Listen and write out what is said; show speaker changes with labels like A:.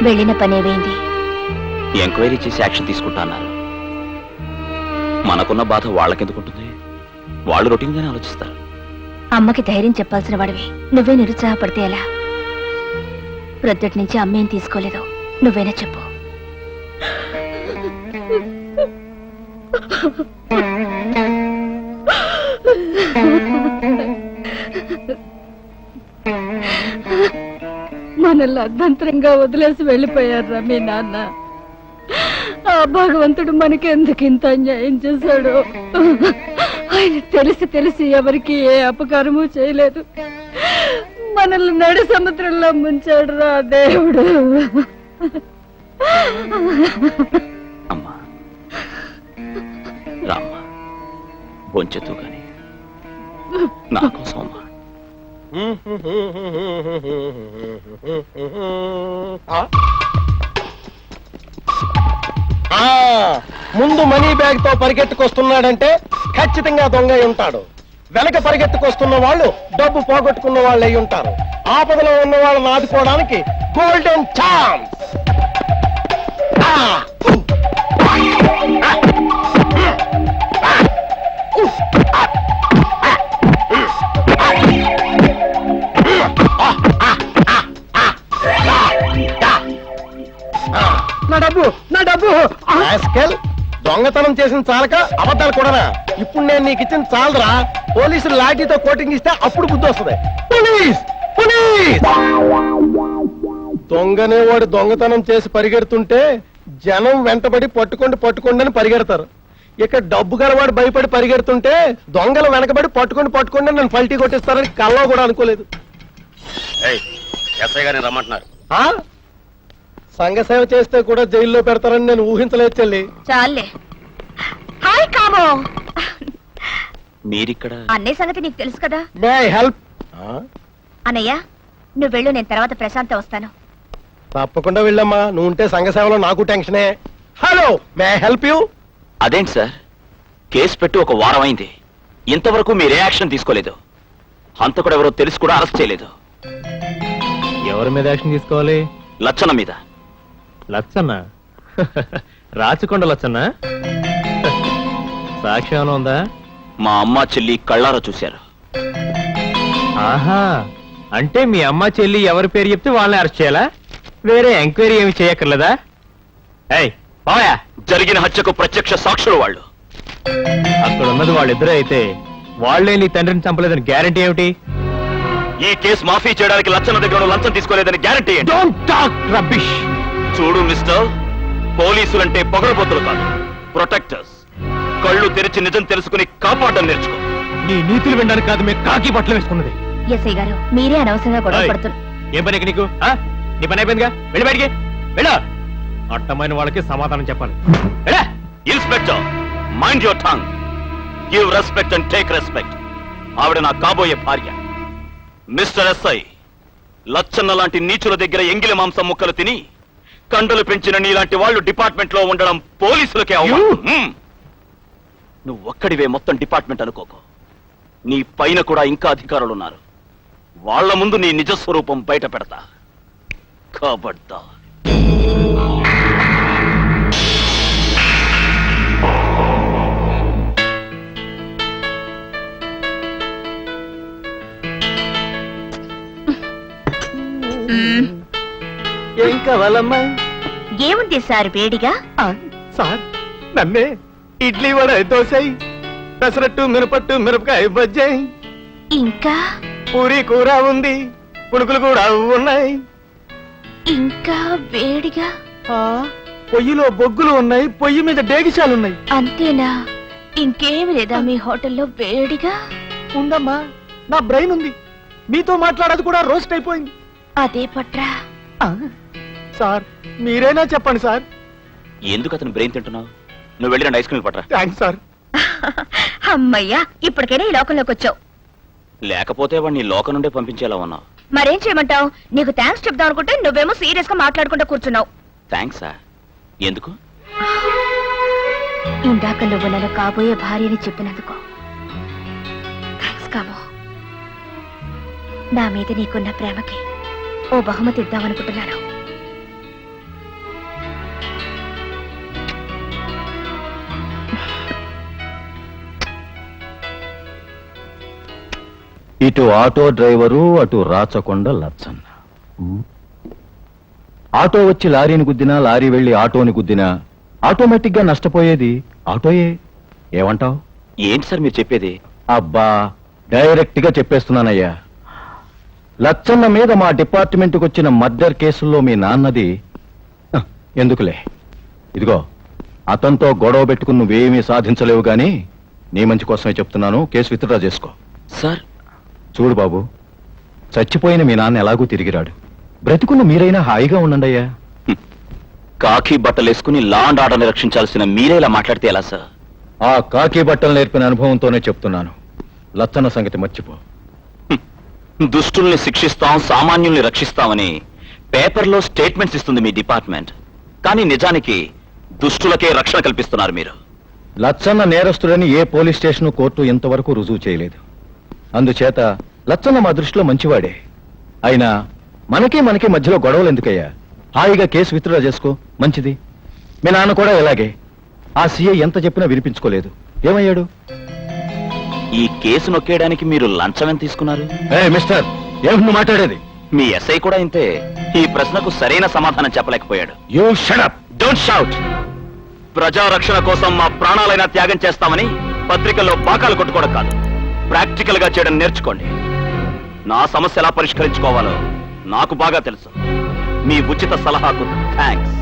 A: వెళ్ళిన పనేమైంది?
B: ఎంక్వైరీ చేసి యాక్షన్ తీసుకుంటా అన్నారు. మనకున్న బాధ వాళ్ళకెందుకుంటుంది? వాళ్ళు రొటీన్ గానే ఆలోచిస్తారు.
A: అమ్మకి ధైర్యం చెప్పాల్సిన వాడివి నువ్వే నిరుత్సాహపడితే ఎలా? ప్రొద్దుటి నుంచి అమ్మేం తీసుకోలేదు, నువ్వేనా చెప్పు.
C: మనల్ని అర్ధంతరంగా వదిలేసి వెళ్ళిపోయారా మీ నాన్న. ఆ భగవంతుడు మనకి ఎందుకు ఇంత అన్యాయం చేశాడు? ఆయన తెలిసి తెలిసి ఎవరికి ఏ అపకారము చేయలేదు. మనల్ని నడి సముద్రంలో ముంచాడు రా దేవుడు.
B: అమ్మా రామ్మా, బొంచెత్తు గాని నా కోసం అమ్మా.
D: ముందు మనీ బ్యాగ్ తో పరిగెత్తుకొస్తున్నాడంటే ఖచ్చితంగా దొంగ అయి ఉంటాడు. వెనక పరిగెత్తుకొస్తున్న వాళ్ళు డబ్బు పోగొట్టుకున్న వాళ్ళు అయి ఉంటారు. ఆపదలో ఉన్న వాళ్ళని ఆదుకోవడానికి గోల్డెన్ ఛాన్స్. నా డబ్బు, నా డబ్బు! దొంగతనం చేసిన చాలక అబద్ధాలు కూడానా? ఇప్పుడు నేను నీకు ఇచ్చిన చాలరా. పోలీసులు లాఠీతో కోటింగ్ ఇస్తే అప్పుడు బుద్ధి వస్తుంది. Police police! దొంగనే వాడు దొంగతనం చేసి పరిగెడుతుంటే జనం వెంటబడి పట్టుకోండి అని పరిగెడతారు. ఇక డబ్బు గలవాడు భయపడి పరిగెడుతుంటే దొంగలు వెనకబడి పట్టుకోండి నన్ను పల్టీ కొట్టిస్తారని కల్లో కూడా అనుకోలేదు.
B: ఎస్ఐ గారిని రమ్మంటున్నారు.
D: సంఘ సేవ చేస్తే కూడా జైల్లో పెడతారని నేను ఊహించలేదు చెల్లి.
A: చాలే. హాయ్ కామో,
B: మీరిక్కడ?
A: అన్నయ్య సంగతి నీకు తెలుసు కదా.
D: మే ఐ హెల్ప్?
A: అన్నయ్య నువ్వు వెళ్ళు, నేను తర్వాత ప్రశాంత వస్తాను.
D: తప్పకుండా వెళ్ళమ్మా, నువ్వు ఉంటే సంఘ సేవలో నాకు టెన్షనే. Hello, may I help you?
B: అదేంటి సార్, కేసు పెట్టి ఒక వారం అయింది, ఇంతవరకు మీరే యాక్షన్ తీసుకోలేదు. హంతకుడు ఎవరో తెలిసి కూడా అరెస్ట్ చేయలేదు.
E: ఎవరి మీద యాక్షన్ తీసుకోవాలి?
B: లచ్చన్న మీద.
E: లచ్చన్న? రాచకొండ లచ్చన్న? సాక్ష్యం ఏమైనా ఉందా?
B: మా అమ్మ చెల్లి కళ్ళారా చూశారు.
E: ఆహా, అంటే మీ అమ్మ చెల్లి ఎవరి పేరు చెప్తే వాళ్ళని అరెస్ట్ చేయాలా? వేరే ఎంక్వైరీ ఏమి చేయక్కర్లేదా?
B: జరిగిన హత్యకు ప్రత్యక్ష సాక్షులు వాళ్ళు.
E: అక్కడ ఉన్నది వాళ్ళిద్దరే అయితే వాళ్లే నీ తండ్రిని చంపలేదని గ్యారెంటీ ఏమిటి?
B: ఈ కేసు మాఫీ చేయడానికి లచ్చన్న దగ్గర లంచం తీసుకోలేదని గ్యారెంటీ ఏంటి?
E: Don't talk rubbish.
B: చూడు మిస్టర్, పోలీసులంటే పొగరబోతులు కాదు, ప్రొటెక్టర్స్. కళ్ళు తెరిచి నిజం తెలుసుకుని కాపాడడం నేర్చుకో.
E: నీ నీతులు వినడానికి కాదు మేము కాకి బట్టలు వేసుకున్నది.
A: ఎస్ఐ గారు మీరే అనవసరంగా గొడవ పడుతున్నారు.
E: ఏం పని నీకు? నీ పని అయిపోయిందిగా, వెళ్ళి బయటికి వెళ్ళా. అట్టమైన వాళ్ళకి సమాధానం చెప్పాలి.
B: Inspector, mind your tongue. Give respect and take respect. ఆవిడ నా కాబోయే భార్య. మిస్టర్ ఎస్ఐ, లచ్చన్న లాంటి నీచుల దగ్గర ఎంగిలి మాంసం ముక్కలు తిని కండలు పెంచిన నీలాంటి వాళ్ళు డిపార్ట్మెంట్ లో ఉండడం పోలీసులకే అవమానం. నువ్వు ఒక్కడివే మొత్తం డిపార్ట్మెంట్ అనుకోకు. నీ పైన కూడా ఇంకా అధికారులు ఉన్నారు. వాళ్ళ ముందు నీ నిజస్వరూపం బయట పెడతా. కాబడ్డా
D: ఏం కావాలమ్మా?
A: ఏముంది సార్ వేడిగా?
D: సార్, నన్నే ఇడ్లీ వడ దోశ, పెసరట్టు మినపట్టు మిరపకాయ బజ్జాయి,
A: ఇంకా
D: పూరి కూర ఉంది, పుణుకులు కూడా ఉన్నాయి.
A: ఇంకా వేడిగా?
D: పొయ్యిలో బొగ్గులు ఉన్నాయి, పొయ్యి మీద డేగిశాలున్నాయి.
A: అంతేనా? ఇంకేమి లేదా మీ హోటల్లో వేడిగా?
D: ఉందమ్మా, నా బ్రెయిన్ ఉంది. మీతో మాట్లాడేది కూడా రోస్ట్ అయిపోయింది.
A: అదే పట్రా.
D: సార్, మీరేనా చెప్పండి సార్.
B: ఎందుకు అతను బ్రెయిన్ తింటున్నావు? నువ్వు వెళ్ళి 2 ఐస్ క్రీమ్ పట్టరా.
D: Thanks sir.
A: అమ్మయ్యా, ఇప్పటికైనా ఈ లోకంలోకి వచ్చావు.
B: లేకపోతే వాడిని లోకం నుండే పంపించేలా ఉన్నావు.
A: మరేం చేయమంటావు? నీకు థ్యాంక్స్ చెప్దాం అనుకుంటే నువ్వేమో సీరియస్ గా మాట్లాడుకుంటూ కూర్చున్నావు.
B: థ్యాంక్సా? ఎందుకు?
A: ఇందాక నువ్వు నన్ను కాబోయే భార్యని చెప్పినందుకు థ్యాంక్స్ కామో. నా మీద నీకున్న ప్రేమకి ఓ బహుమతి ఇద్దామనుకుంటున్నాను.
F: ఇటు ఆటో డ్రైవరు అటు రాచకొండ లచ్చన్న. ఆటో వచ్చి లారీని గుద్దినా, లారీ వెళ్లి ఆటోని గుద్దినా ఆటోమేటిక్ గా నష్టపోయేది ఆటోయే. ఏమంటావ్?
B: ఏంటి సార్ మీరు చెప్పేది?
F: అబ్బా, డైరెక్ట్ గా చెప్పేస్తున్నానయ్యా. లచ్చన్న మీద మా డిపార్ట్మెంట్కి వచ్చిన మర్డర్ కేసుల్లో మీ నాన్నది ఎందుకులే. ఇదిగో, అతనితో గొడవ పెట్టుకుని నువ్వేమీ సాధించలేవు గాని నీ మంచి కోసమే చెప్తున్నాను, కేసు విత్డ్రా చేసుకో.
B: సార్
F: చూడు బాబు, చచ్చిపోయిన మీ నాన్న ఎలాగూ తిరిగిరాడు. బ్రతికున్న మీరైనా హాయిగా ఉండండి అయ్యా.
B: కాకి బట్టలేసుకుని లా అండ్ ఆర్డర్ని రక్షించాల్సిన మీరే ఇలా మాట్లాడితే ఎలా సార్?
F: ఆ కాకి బట్టలు నేర్పిన అనుభవంతోనే చెప్తున్నాను, లచ్చన్న సంగతి మర్చిపో.
B: దుష్టుల్ని శిక్షిస్తాం, సామాన్యుల్ని రక్షిస్తామని పేపర్లో స్టేట్మెంట్స్ ఇస్తుంది మీ డిపార్ట్మెంట్. కానీ నిజానికి దుష్టులకే రక్షణ కల్పిస్తున్నారు మీరు.
F: లచ్చన్న నేరస్తుడని ఏ పోలీస్ స్టేషన్ కోర్టు ఇంతవరకు రుజువు చేయలేదు. అందుచేత లచ్చన్న మా దృష్టిలో మంచివాడే. అయినా మనకి మధ్యలో గొడవలు ఎందుకయ్యా? హాయిగా కేసు విత్డ్రా చేసుకో, మంచిది. మీ నాన్న కూడా ఇలాగే. ఆ సీఐ ఎంత చెప్పినా వినిపించుకోలేదు. ఏమయ్యాడు?
B: ఈ కేసు నొక్కేయడానికి మీరు లంచం ఎంత తీసుకున్నారు?
F: మిస్టర్, ఏమిటి నువ్వు మాట్లాడేది?
B: మీ ఎస్ఐ కూడా ఇంతే. ఈ ప్రశ్నకు సరైన సమాధానం చెప్పలేకపోయాడు.
F: You shut up.
B: Don't shout. ప్రజా రక్షణ కోసం మా ప్రాణాలైనా త్యాగం చేస్తామని పత్రికల్లో బాకాలు కొట్టుకోవడం కాదు, ప్రాక్టికల్ గా చేయడం నేర్చుకోండి. నా సమస్య ఎలా పరిష్కరించుకోవాలో నాకు బాగా తెలుసు. మీ ఉచిత సలహాకు థ్యాంక్స్.